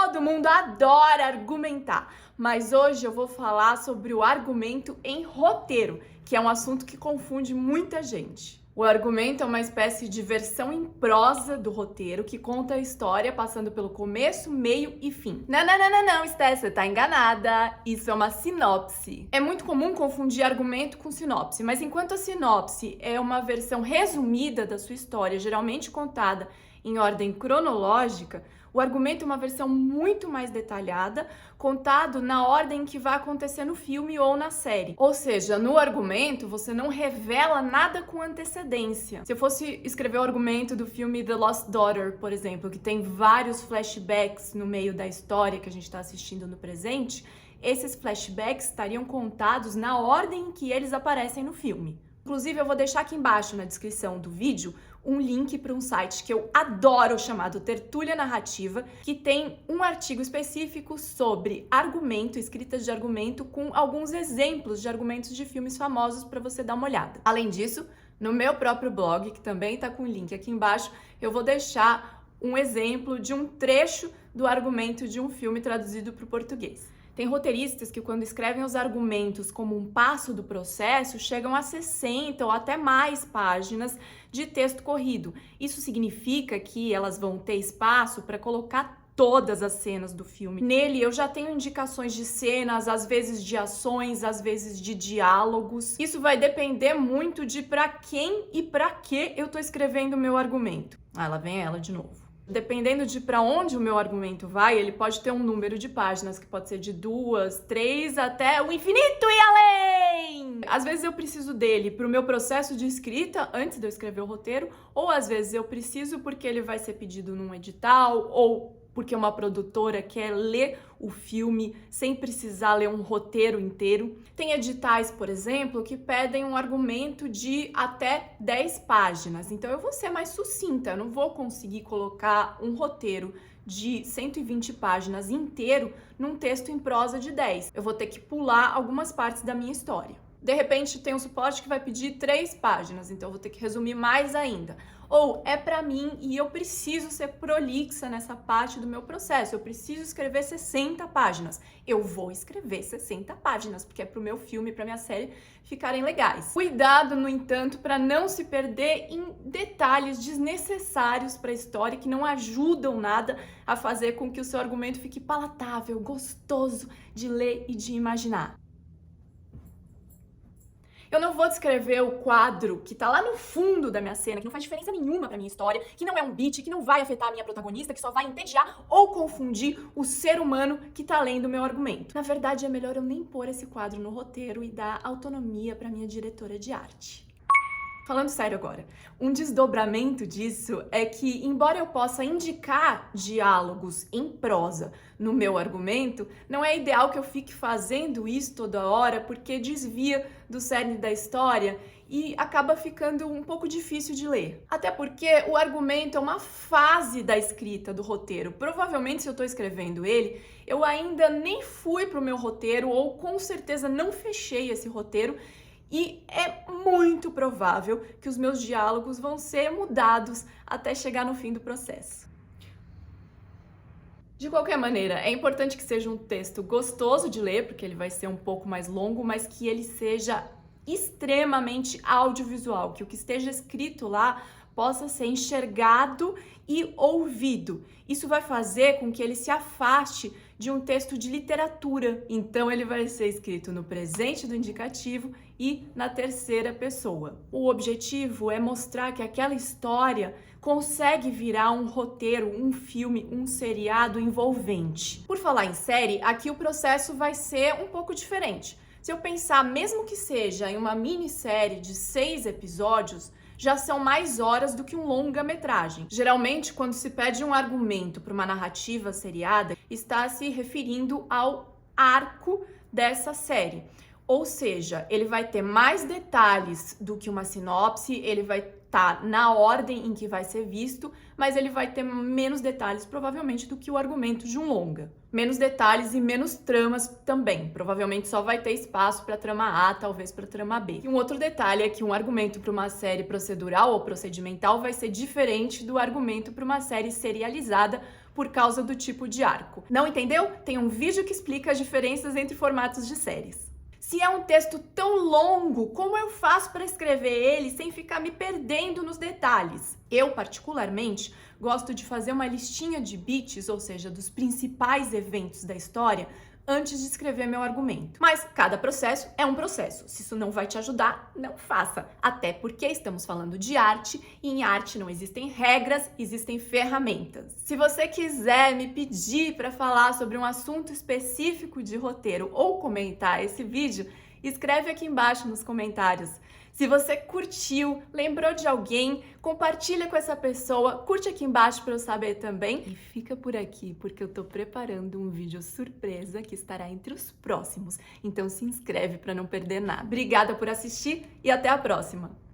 Todo mundo adora argumentar, mas hoje eu vou falar sobre o argumento em roteiro, que é um assunto que confunde muita gente. O argumento é uma espécie de versão em prosa do roteiro que conta a história passando pelo começo, meio e fim. Não, Steph, você tá enganada. Isso é uma sinopse. É muito comum confundir argumento com sinopse, mas enquanto a sinopse é uma versão resumida da sua história, geralmente contada em ordem cronológica, o argumento é uma versão muito mais detalhada, contado na ordem que vai acontecer no filme ou na série. Ou seja, no argumento você não revela nada com antecedência. Se eu fosse escrever o argumento do filme The Lost Daughter, por exemplo, que tem vários flashbacks no meio da história que a gente está assistindo no presente, esses flashbacks estariam contados na ordem em que eles aparecem no filme. Inclusive, eu vou deixar aqui embaixo na descrição do vídeo um link para um site que eu adoro chamado Tertúlia Narrativa, que tem um artigo específico sobre argumento, escritas de argumento, com alguns exemplos de argumentos de filmes famosos para você dar uma olhada. Além disso, no meu próprio blog, que também está com o link aqui embaixo, eu vou deixar um exemplo de um trecho do argumento de um filme traduzido para o português. Tem roteiristas que, quando escrevem os argumentos como um passo do processo, chegam a 60 ou até mais páginas de texto corrido. Isso significa que elas vão ter espaço para colocar todas as cenas do filme. Nele, eu já tenho indicações de cenas, às vezes de ações, às vezes de diálogos. Isso vai depender muito de para quem e para que eu tô escrevendo o meu argumento. Ah, lá vem ela de novo. Dependendo de para onde o meu argumento vai, ele pode ter um número de páginas, que pode ser de 2, 3, até o infinito e além! Às vezes eu preciso dele para o meu processo de escrita, antes de eu escrever o roteiro, ou às vezes eu preciso porque ele vai ser pedido num edital, ou porque uma produtora quer ler o filme sem precisar ler um roteiro inteiro. Tem editais, por exemplo, que pedem um argumento de até 10 páginas. Então eu vou ser mais sucinta, eu não vou conseguir colocar um roteiro de 120 páginas inteiro num texto em prosa de 10. Eu vou ter que pular algumas partes da minha história. De repente tem um suporte que vai pedir 3 páginas, então eu vou ter que resumir mais ainda. Ou é pra mim e eu preciso ser prolixa nessa parte do meu processo, eu preciso escrever 60 páginas. Eu vou escrever 60 páginas, porque é pro meu filme, pra minha série ficarem legais. Cuidado, no entanto, para não se perder em detalhes desnecessários para a história que não ajudam nada a fazer com que o seu argumento fique palatável, gostoso de ler e de imaginar. Eu não vou descrever o quadro que tá lá no fundo da minha cena, que não faz diferença nenhuma pra minha história, que não é um beat, que não vai afetar a minha protagonista, que só vai entediar ou confundir o ser humano que tá lendo o meu argumento. Na verdade, é melhor eu nem pôr esse quadro no roteiro e dar autonomia pra minha diretora de arte. Falando sério agora, um desdobramento disso é que, embora eu possa indicar diálogos em prosa no meu argumento, não é ideal que eu fique fazendo isso toda hora, porque desvia do cerne da história e acaba ficando um pouco difícil de ler. Até porque o argumento é uma fase da escrita do roteiro. Provavelmente, se eu estou escrevendo ele, eu ainda nem fui para o meu roteiro ou com certeza não fechei esse roteiro. E é muito provável que os meus diálogos vão ser mudados até chegar no fim do processo. De qualquer maneira, é importante que seja um texto gostoso de ler, porque ele vai ser um pouco mais longo, mas que ele seja extremamente audiovisual, que o que esteja escrito lá possa ser enxergado e ouvido. Isso vai fazer com que ele se afaste de um texto de literatura. Então ele vai ser escrito no presente do indicativo e na terceira pessoa. O objetivo é mostrar que aquela história consegue virar um roteiro, um filme, um seriado envolvente. Por falar em série, aqui o processo vai ser um pouco diferente. Se eu pensar, mesmo que seja em uma minissérie de 6 episódios, já são mais horas do que um longa-metragem. Geralmente, quando se pede um argumento para uma narrativa seriada, está se referindo ao arco dessa série. Ou seja, ele vai ter mais detalhes do que uma sinopse, ele vai estar na ordem em que vai ser visto, mas ele vai ter menos detalhes, provavelmente, do que o argumento de um longa. Menos detalhes e menos tramas também. Provavelmente só vai ter espaço para trama A, talvez para trama B. E um outro detalhe é que um argumento para uma série procedural ou procedimental vai ser diferente do argumento para uma série serializada, por causa do tipo de arco. Não entendeu? Tem um vídeo que explica as diferenças entre formatos de séries. Se é um texto tão longo, como eu faço para escrever ele sem ficar me perdendo nos detalhes? Eu, particularmente, gosto de fazer uma listinha de beats, ou seja, dos principais eventos da história, antes de escrever meu argumento. Mas cada processo é um processo. Se isso não vai te ajudar, não faça. Até porque estamos falando de arte e em arte não existem regras, existem ferramentas. Se você quiser me pedir para falar sobre um assunto específico de roteiro ou comentar esse vídeo, escreve aqui embaixo nos comentários. Se você curtiu, lembrou de alguém, compartilha com essa pessoa, curte aqui embaixo para eu saber também. E fica por aqui, porque eu tô preparando um vídeo surpresa que estará entre os próximos. Então se inscreve para não perder nada. Obrigada por assistir e até a próxima!